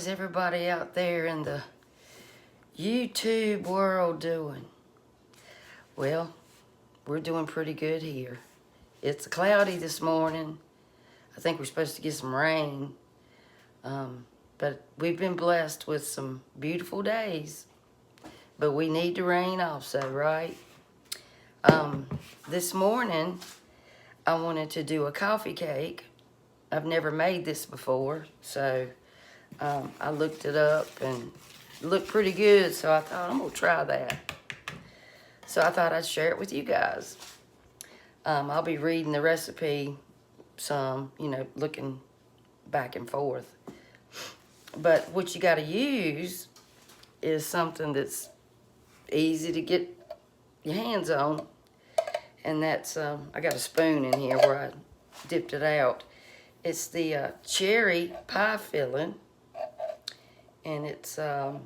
is everybody out there in the YouTube world doing? Well, we're doing pretty good here. It's cloudy this morning. I think we're supposed to get some rain. But we've been blessed with some beautiful days. But we need the rain also, right? This morning, I wanted to do a coffee cake. I've never made this before, so I looked it up and it looked pretty good, so I thought I'm gonna try that. So I thought I'd share it with you guys. I'll be reading the recipe some, you know, looking back and forth. But what you gotta use is something that's easy to get your hands on. And that's, I got a spoon in here where I dipped it out. It's the cherry pie filling. And it's hard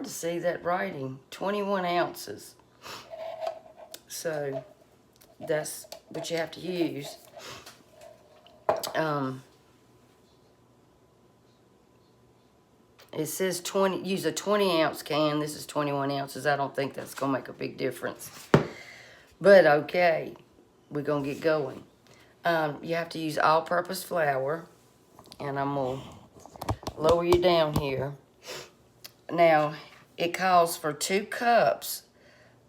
to see that writing, 21 ounces. So that's what you have to use. It says use a 20 ounce can. This is 21 ounces. I don't think that's gonna make a big difference. But okay, we're gonna get going. You have to use all-purpose flour. And I'm gonna lower you down here. Now, it calls for 2 cups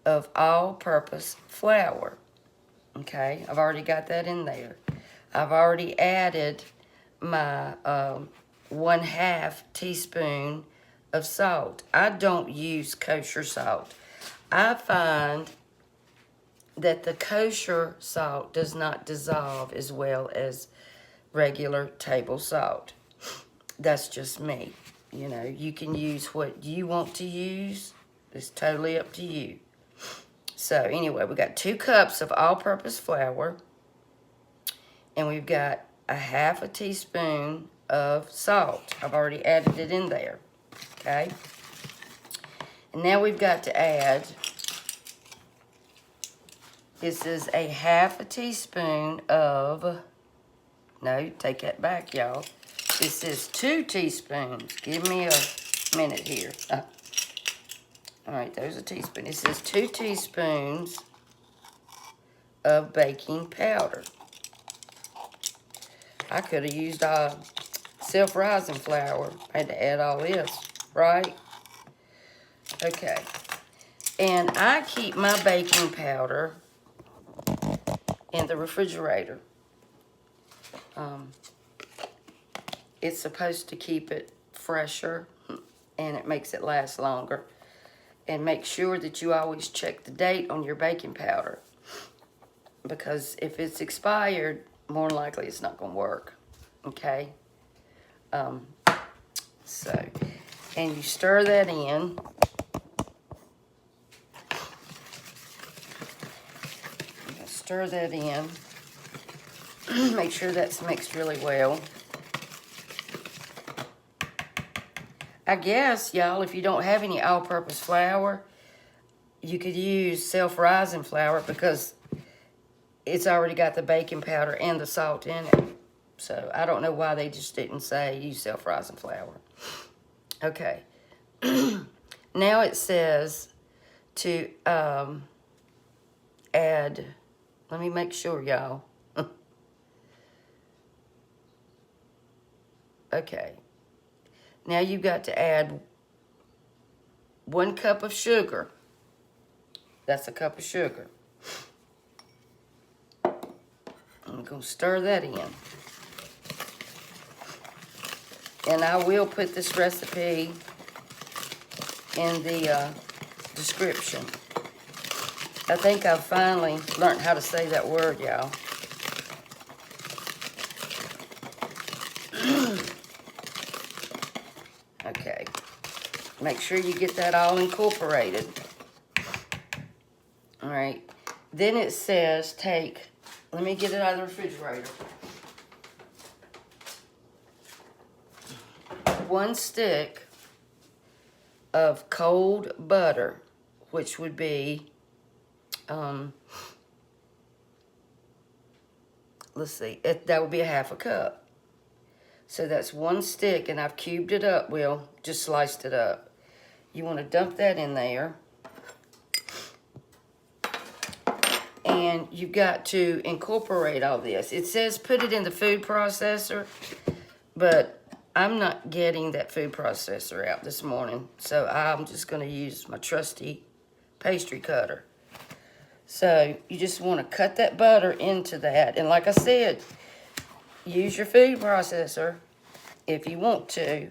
of all-purpose flour. Okay, I've already got that in there. I've already added my 1/2 teaspoon of salt. I don't use kosher salt. I find that the kosher salt does not dissolve as well as regular table salt. That's just me. You know, you can use what you want to use. It's totally up to you. So anyway, we got 2 cups of all-purpose flour. And we've got a 1/2 teaspoon of salt. I've already added it in there. Okay. And now we've got to add, this is a 1/2 teaspoon of, no, take that back, y'all. This is 2 teaspoons. Give me a minute here. All right, there's a teaspoon. This is 2 teaspoons of baking powder. I could have used self-rising flour. I had to add all this, right? Okay. And I keep my baking powder in the refrigerator. It's supposed to keep it fresher and it makes it last longer. And make sure that you always check the date on your baking powder, because if it's expired, more than likely it's not going to work. Okay? So, and you stir that in. Stir that in. Make sure that's mixed really well. I guess, y'all, if you don't have any all-purpose flour, you could use self-rising flour because it's already got the baking powder and the salt in it. So I don't know why they just didn't say use self-rising flour. Okay. Now it says to add, let me make sure, y'all. Okay. Now you've got to add 1 cup of sugar. That's a cup of sugar. I'm going to stir that in. And I will put this recipe in the description. I think I've finally learned how to say that word, y'all. Okay. Make sure you get that all incorporated. All right. Then it says take, let me get it out of the refrigerator. 1 stick of cold butter, which would be, let's see, that would be a 1/2 cup. So that's 1 stick, and I've cubed it up, well, just sliced it up. You want to dump that in there. And you've got to incorporate all this. It says put it in the food processor, but I'm not getting that food processor out this morning, so I'm just going to use my trusty pastry cutter. So you just want to cut that butter into that. And like I said, use your food processor if you want to,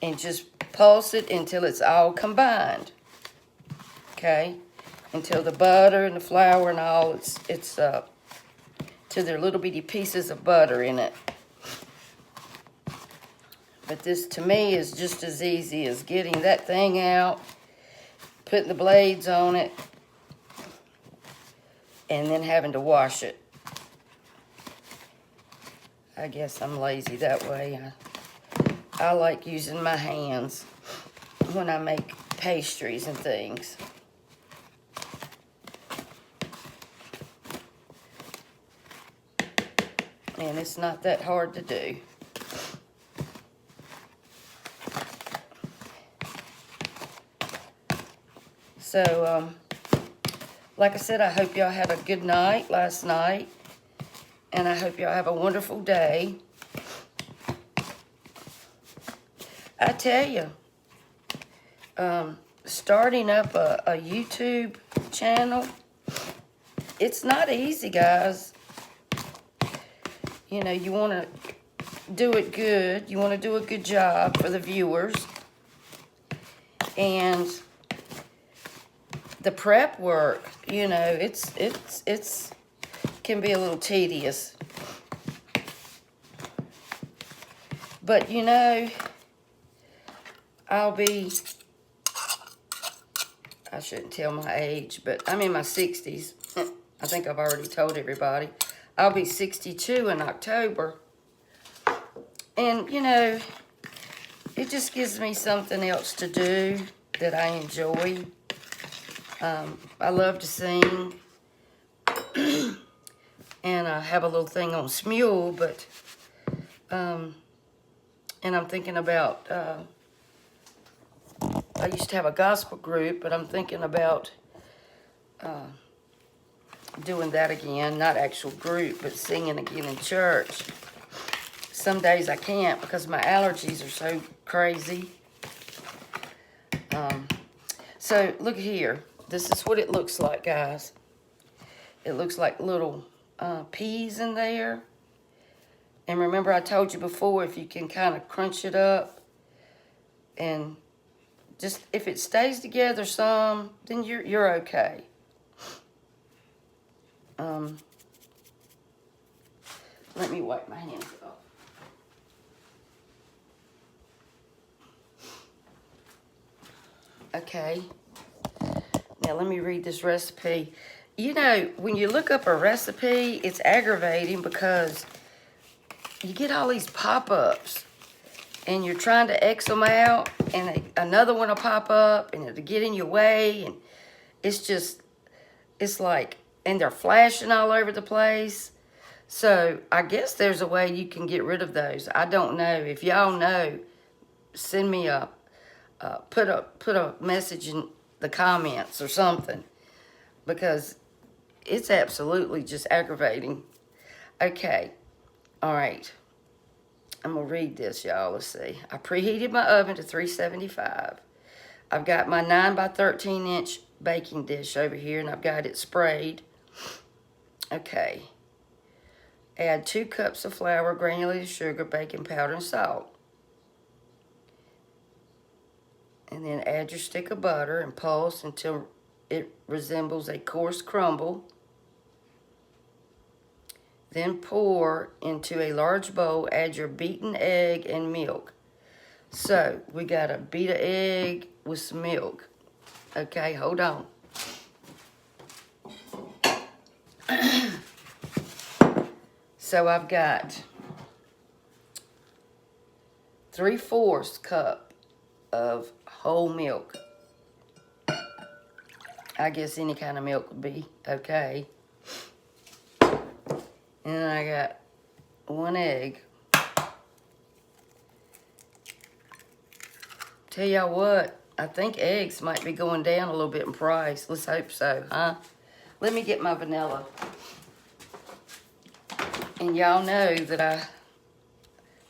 and just pulse it until it's all combined. Okay? Until the butter and the flour and all, till there are little bitty pieces of butter in it. But this, to me, is just as easy as getting that thing out, putting the blades on it, and then having to wash it. I guess I'm lazy that way. I like using my hands when I make pastries and things. And it's not that hard to do. So, like I said, I hope y'all had a good night last night. And I hope y'all have a wonderful day. I tell you, starting up a YouTube channel, it's not easy, guys. You know, you want to do it good. You want to do a good job for the viewers. And the prep work, you know, it's can be a little tedious. But, you know, I shouldn't tell my age, but I'm in my 60s. I think I've already told everybody. I'll be 62 in October. And, you know, it just gives me something else to do that I enjoy. I love to sing. And I have a little thing on Smule, but, and I'm thinking about, I used to have a gospel group, but I'm thinking about doing that again. Not actual group, but singing again in church. Some days I can't because my allergies are so crazy. So look here. This is what it looks like, guys. It looks like little peas in there. And remember I told you before, if you can kind of crunch it up and just, if it stays together some, then you're okay. Let me wipe my hands off. Okay. Now let me read this recipe. You know, when you look up a recipe, it's aggravating because you get all these pop-ups and you're trying to X them out and another one will pop up and it'll get in your way, and it's like, and they're flashing all over the place. So I guess there's a way you can get rid of those. I don't know. If y'all know, send me put a message in the comments or something, because it's absolutely just aggravating. Okay. All right. I'm going to read this, y'all. Let's see. I preheated my oven to 375. I've got my 9 by 13 inch baking dish over here, and I've got it sprayed. Okay. Add 2 cups of flour, granulated sugar, baking powder, and salt. And then add your stick of butter and pulse until it resembles a coarse crumble. Then pour into a large bowl, add your beaten egg and milk. So, we got to beat an egg with some milk. Okay, hold on. So, I've got 3/4 cup of whole milk. I guess any kind of milk would be okay. And then I got 1 egg. Tell y'all what, I think eggs might be going down a little bit in price. Let's hope so, huh? Let me get my vanilla. And y'all know that I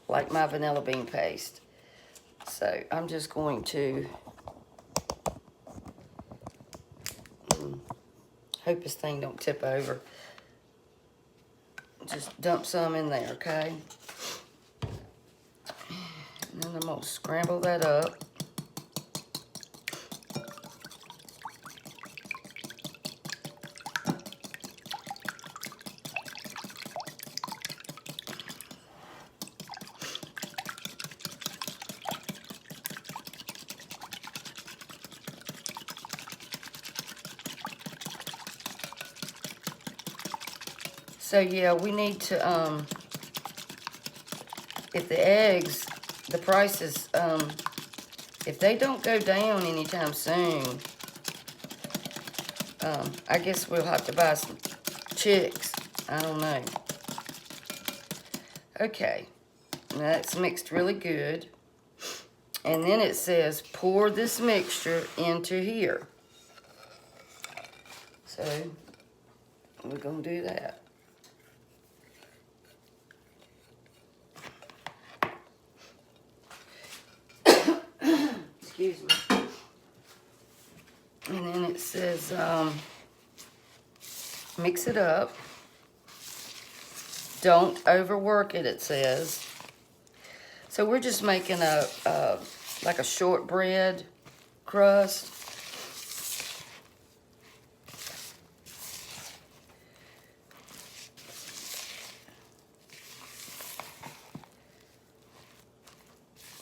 like my vanilla bean paste. So I'm just going to hope this thing don't tip over. Just dump some in there, okay? And then I'm gonna scramble that up. So yeah, we need to, if the eggs, the prices, if they don't go down anytime soon, I guess we'll have to buy some chicks. I don't know. Okay, now that's mixed really good. And then it says, pour this mixture into here. So, we're gonna do that. Excuse me. And then it says, mix it up. Don't overwork it, it says. So we're just making like a shortbread crust.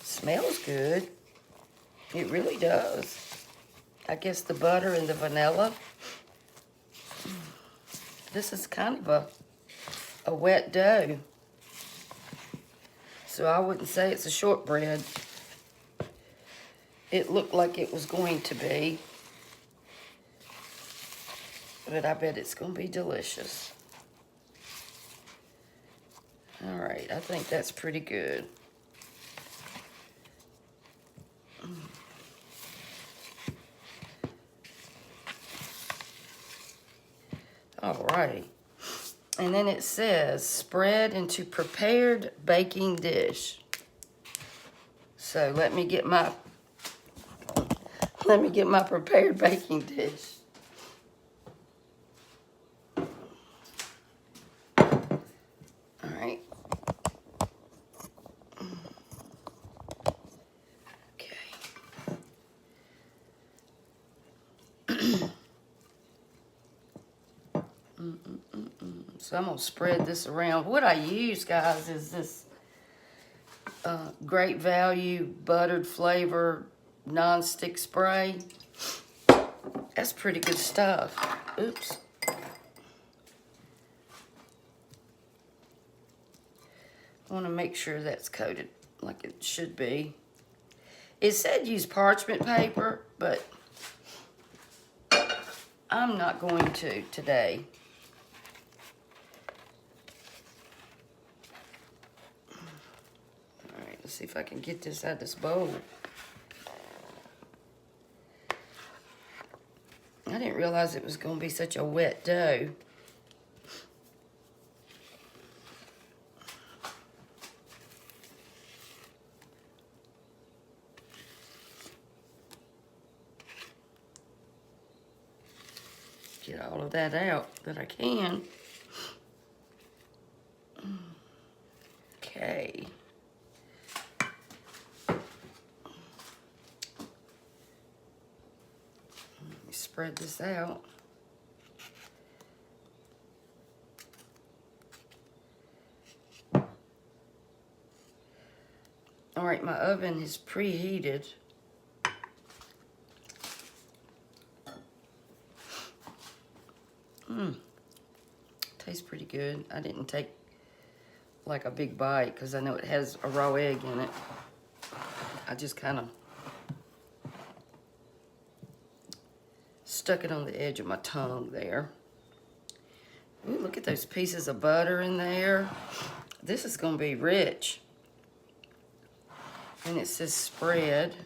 Smells good. It really does. I guess the butter and the vanilla. This is kind of a wet dough. So I wouldn't say it's a shortbread. It looked like it was going to be. But I bet it's going to be delicious. All right, I think that's pretty good. All right. And then it says, spread into prepared baking dish. So let me get my prepared baking dish. All right. Okay. So I'm gonna spread this around. What I use, guys, is this Great Value buttered flavor non-stick spray. That's pretty good stuff. Oops. I want to make sure that's coated like it should be. It said use parchment paper, but I'm not going to today. Let's see if I can get this out of this bowl. I didn't realize it was going to be such a wet dough. Get all of that out that I can. Okay. Spread this out. All right, my oven is preheated. Tastes pretty good. I didn't take like a big bite because I know it has a raw egg in it. I just kind of stuck it on the edge of my tongue there. Ooh, look at those pieces of butter in there. This is going to be rich. And it says spread.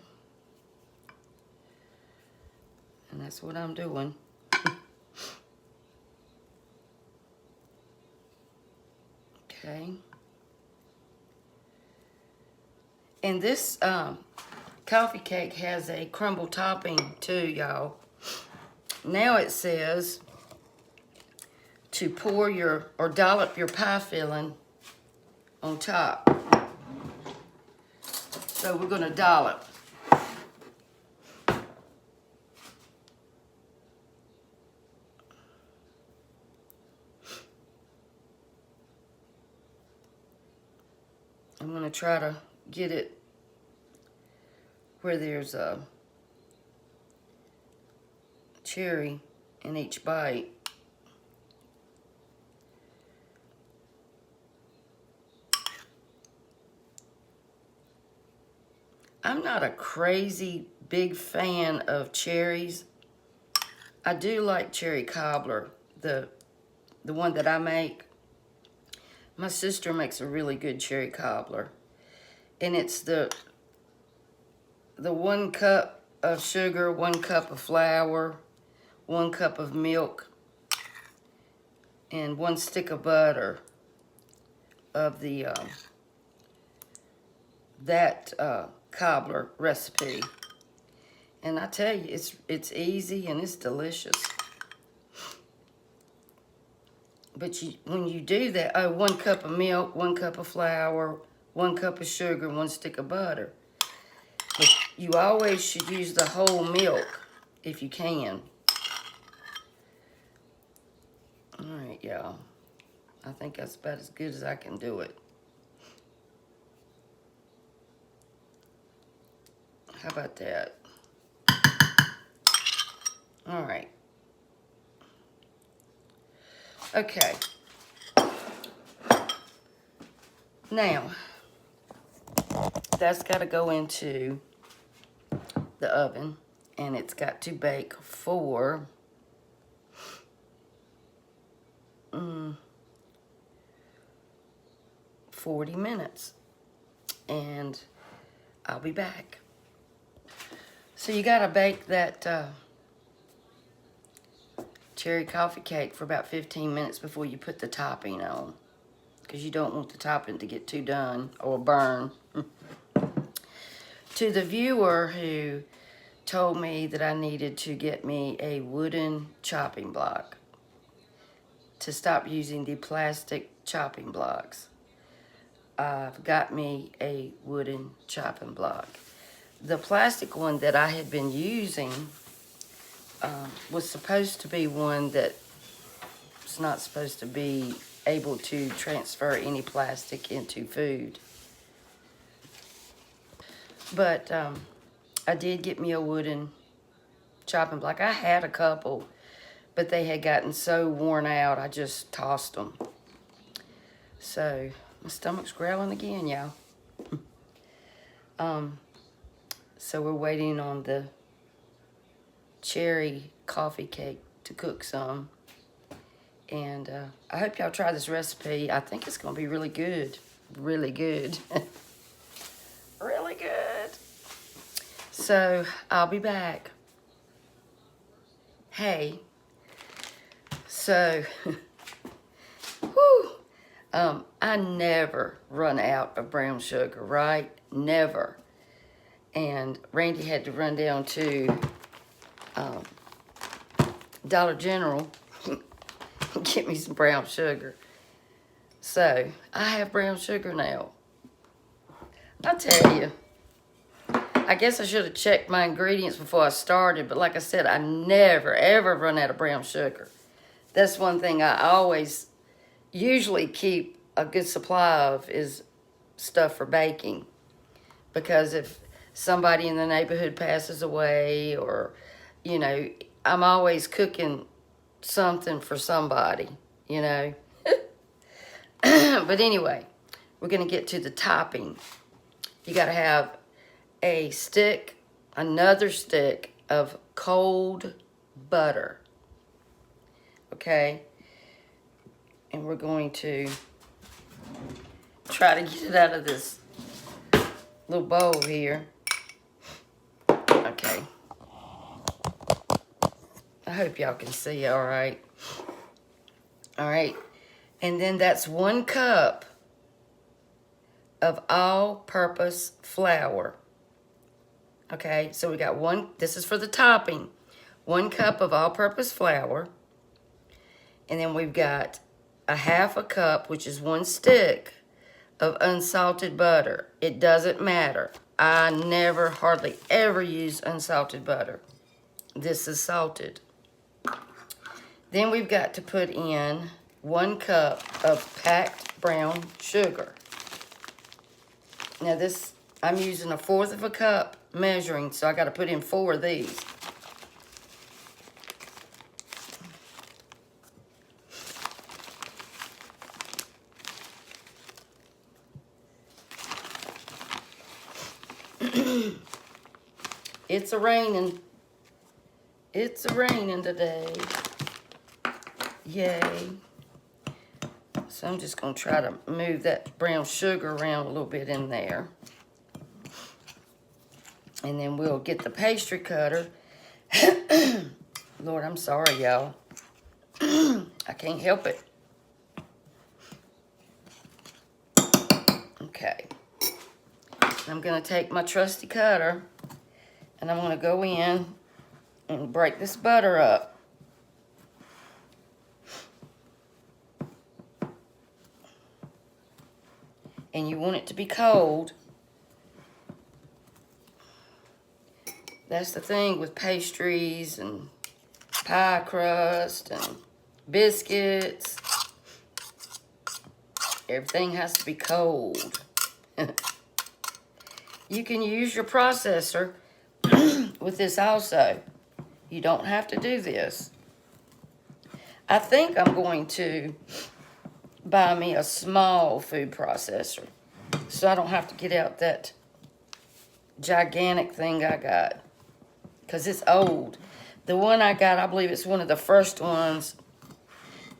And that's what I'm doing. Okay. And this coffee cake has a crumble topping too, y'all. Now it says to pour your, or dollop your pie filling on top. So we're gonna dollop. I'm gonna try to get it where there's a cherry in each bite. I'm not a crazy big fan of cherries. I do like cherry cobbler, the one that I make. My sister makes a really good cherry cobbler. And it's the 1 cup of sugar, 1 cup of flour, 1 cup of milk, and 1 stick of butter of the cobbler recipe. And I tell you, it's easy and it's delicious. But when you do that, 1 cup of milk, 1 cup of flour, 1 cup of sugar, 1 stick of butter. But you always should use the whole milk if you can. All right, y'all. I think that's about as good as I can do it. How about that? All right. Okay. Now, that's got to go into the oven, and it's got to bake for 40 minutes. And I'll be back. So you got to bake that cherry coffee cake for about 15 minutes before you put the topping on, because you don't want the topping to get too done or burn. To the viewer who told me that I needed to get me a wooden chopping block to stop using the plastic chopping blocks, I've got me a wooden chopping block. The plastic one that I had been using was supposed to be one that was not supposed to be able to transfer any plastic into food. But I did get me a wooden chopping block. I had a couple, but they had gotten so worn out, I just tossed them. So my stomach's growling again, y'all. So we're waiting on the cherry coffee cake to cook some. And I hope y'all try this recipe. I think it's going to be really good. Really good. Really good. So I'll be back. Hey. So, whew, I never run out of brown sugar, right? Never. And Randy had to run down to Dollar General and get me some brown sugar. So, I have brown sugar now. I tell you, I guess I should have checked my ingredients before I started, but like I said, I never, ever run out of brown sugar. That's one thing I always usually keep a good supply of, is stuff for baking. Because if somebody in the neighborhood passes away, or, you know, I'm always cooking something for somebody, you know. But anyway, we're going to get to the topping. You got to have a stick, another stick of cold butter. Okay? And we're going to try to get it out of this little bowl here. Okay. I hope y'all can see all right. All right. And then that's 1 cup of all-purpose flour. Okay, so we got this is for the topping. 1 cup of all-purpose flour. And then we've got a 1/2 cup, which is 1 stick of unsalted butter. It doesn't matter. I never, hardly ever use unsalted butter. This is salted. Then we've got to put in 1 cup of packed brown sugar. Now this, I'm using a 1/4 of a cup measuring, so I got to put in 4 of these. It's a-raining. It's a-raining today. Yay. So I'm just going to try to move that brown sugar around a little bit in there. And then we'll get the pastry cutter. Lord, I'm sorry, y'all. I can't help it. Okay. I'm going to take my trusty cutter and I'm going to go in and break this butter up. And you want it to be cold. That's the thing with pastries and pie crust and biscuits. Everything has to be cold. You can use your processor with this also. You don't have to do this. I think I'm going to buy me a small food processor so I don't have to get out that gigantic thing I got, because it's old. The one I got, I believe it's one of the first ones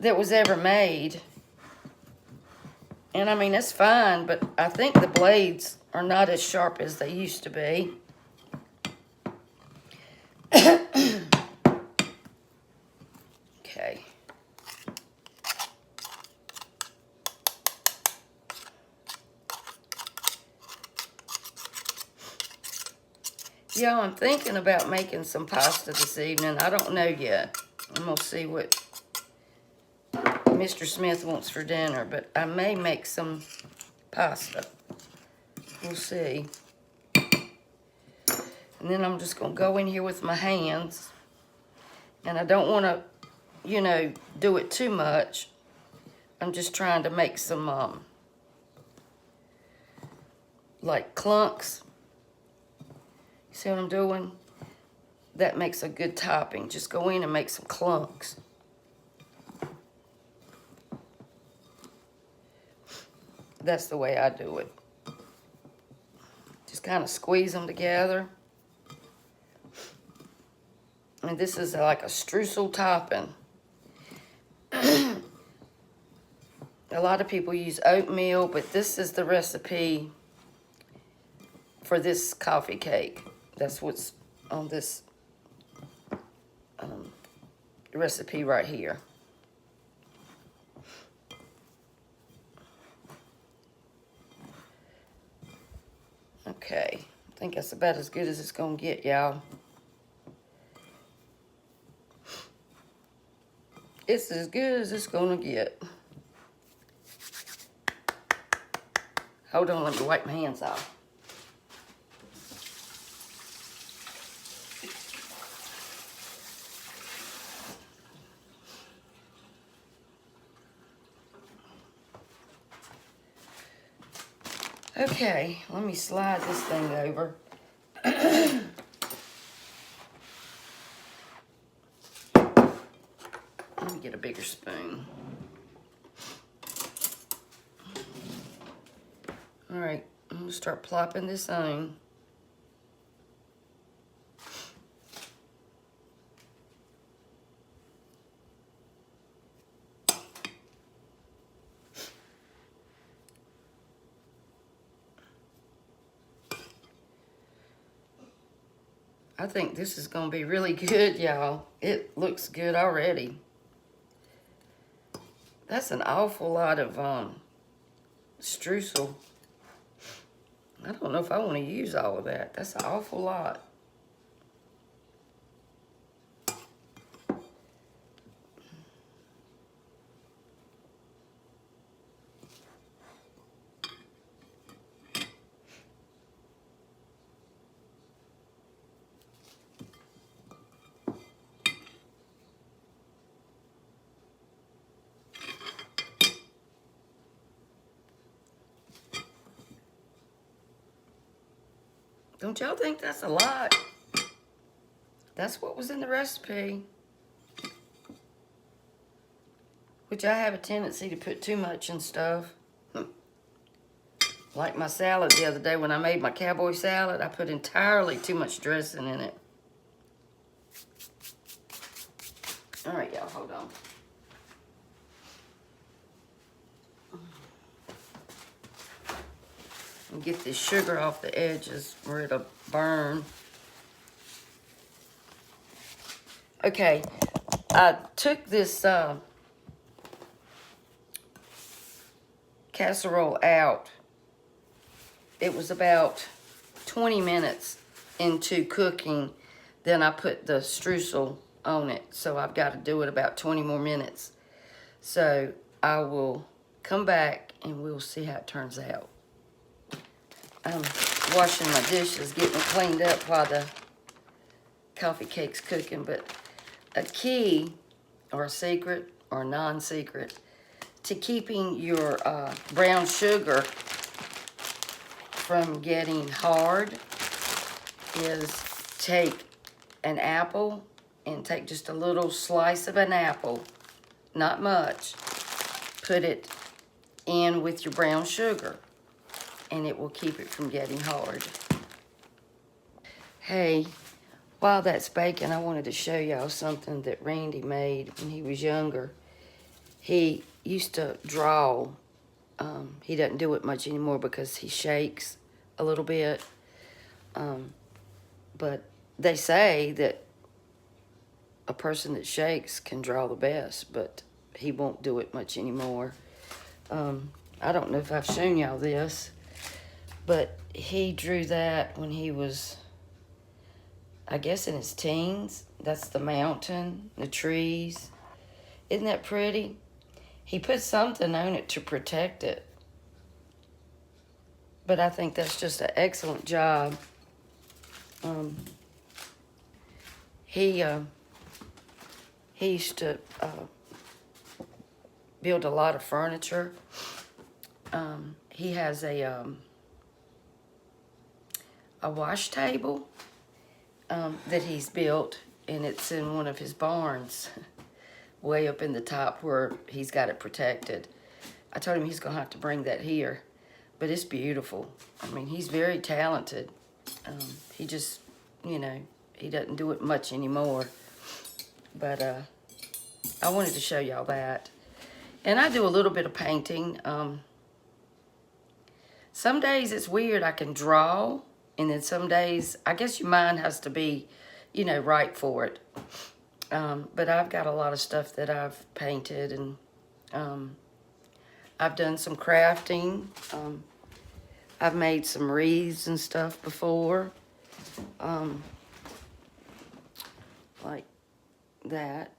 that was ever made. And I mean, it's fine, but I think the blades are not as sharp as they used to be. Okay. Yeah, I'm thinking about making some pasta this evening. I don't know yet. I'm going to see what Mr. Smith wants for dinner, but I may make some pasta. We'll see. And then I'm just going to go in here with my hands. And I don't want to, you know, do it too much. I'm just trying to make some, like clunks. See what I'm doing? That makes a good topping. Just go in and make some clunks. That's the way I do it. Just kind of squeeze them together. And this is like a streusel topping. A lot of people use oatmeal, but this is the recipe for this coffee cake. That's what's on this recipe right here. Okay, I think that's about as good as it's gonna get, y'all. It's as good as it's gonna get. Hold on, let me wipe my hands off. Okay, let me slide this thing over. Let me get a bigger spoon. All right, I'm gonna start plopping this on. I think this is going to be really good, y'all. It looks good already. That's an awful lot of streusel. I don't know if I want to use all of that. That's an awful lot. Don't y'all think that's a lot? That's what was in the recipe. Which I have a tendency to put too much in stuff. Like my salad the other day when I made my cowboy salad, I put entirely too much dressing in it. All right, y'all, hold on. And get this sugar off the edges where it'll burn. Okay, I took this casserole out. It was about 20 minutes into cooking. Then I put the streusel on it. So I've got to do it about 20 more minutes. So I will come back and we'll see how it turns out. I'm washing my dishes, getting it cleaned up while the coffee cake's cooking. But a key, or a secret, or non-secret, to keeping your brown sugar from getting hard is take an apple and take just a little slice of an apple, not much, put it in with your brown sugar, and it will keep it from getting hard. Hey, while that's baking, I wanted to show y'all something that Randy made when he was younger. He used to draw. He doesn't do it much anymore because he shakes a little bit. But they say that a person that shakes can draw the best, but he won't do it much anymore. I don't know if I've shown y'all this, but he drew that when he was, I guess, in his teens. That's the mountain, the trees. Isn't that pretty? He put something on it to protect it. But I think that's just an excellent job. He used to build a lot of furniture. He has a wash table that he's built, and it's in one of his barns, way up in the top where he's got it protected. I told him he's gonna have to bring that here, but it's beautiful. I mean, he's very talented. He just, you know, he doesn't do it much anymore. But I wanted to show y'all that. And I do a little bit of painting. Some days it's weird, I can draw, and then some days, I guess your mind has to be, you know, right for it. But I've got a lot of stuff that I've painted, and I've done some crafting. I've made some wreaths and stuff before, like that.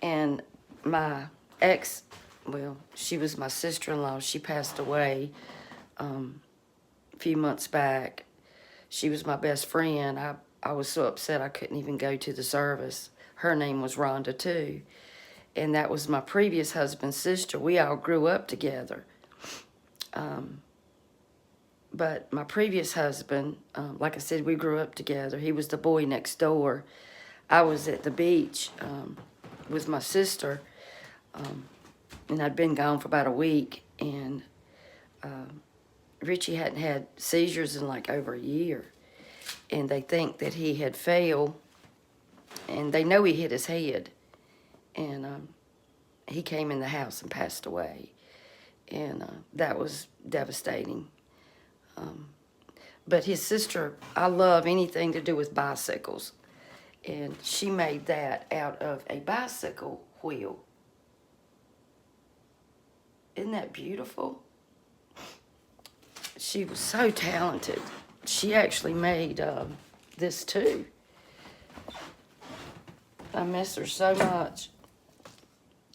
And my ex, well, she was my sister-in-law. She passed away a few months back. She was my best friend. I was so upset I couldn't even go to the service. Her name was Rhonda P. And that was my previous husband's sister. We all grew up together. But my previous husband, like I said, we grew up together. He was the boy next door. I was at the beach with my sister, and I'd been gone for about a week, and Richie hadn't had seizures in like over a year, and they think that he had fell, and they know he hit his head, and he came in the house and passed away, and that was devastating. But his sister, I love anything to do with bicycles. And she made that out of a bicycle wheel. Isn't that beautiful? She was so talented. She actually made this too. I miss her so much.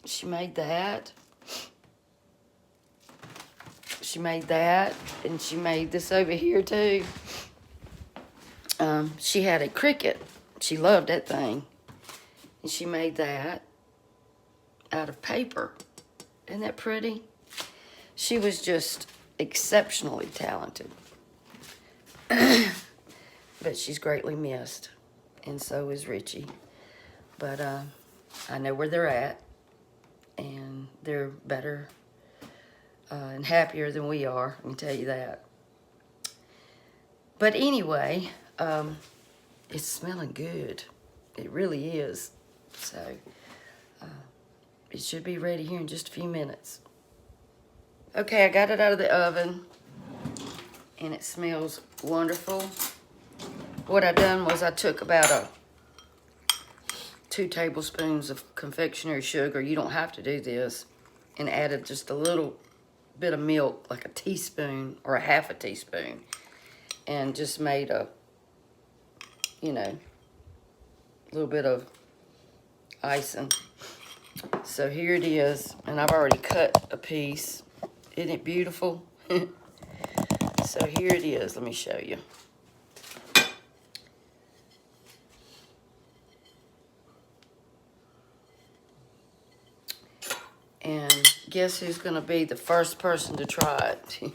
She made that. She made that, and she made this over here too. She had a cricket. She loved that thing. And she made that out of paper. Isn't that pretty? She was just exceptionally talented. But she's greatly missed. And so is Richie. But I know where they're at. And they're better and happier than we are. I can tell you that. But anyway, it's smelling good. It really is. So it should be ready here in just a few minutes. Okay, I got it out of the oven. And it smells wonderful. What I done was I took about 2 tablespoons of confectionery sugar. You don't have to do this. And added just a little bit of milk, like a teaspoon or a half a teaspoon. And just made a, you know, a little bit of icing. So here it is. And I've already cut a piece. Isn't it beautiful? So here it is. Let me show you. And guess who's going to be the first person to try it?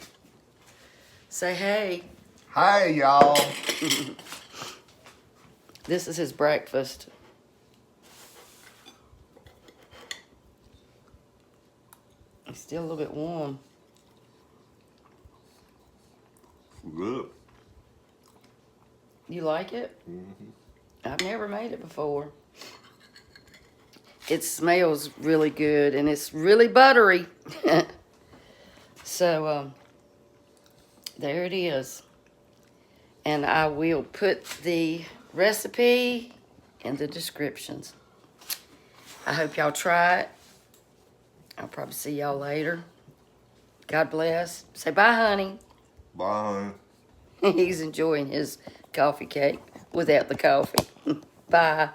Say hey. Hi, y'all. This is his breakfast. It's still a little bit warm. Good. You like it? Mm-hmm. I've never made it before. It smells really good, and it's really buttery. So, there it is. And I will put the recipe in the descriptions. I hope y'all try it. I'll probably see y'all later. God bless. Say bye, honey. Bye. He's enjoying his coffee cake without the coffee. Bye.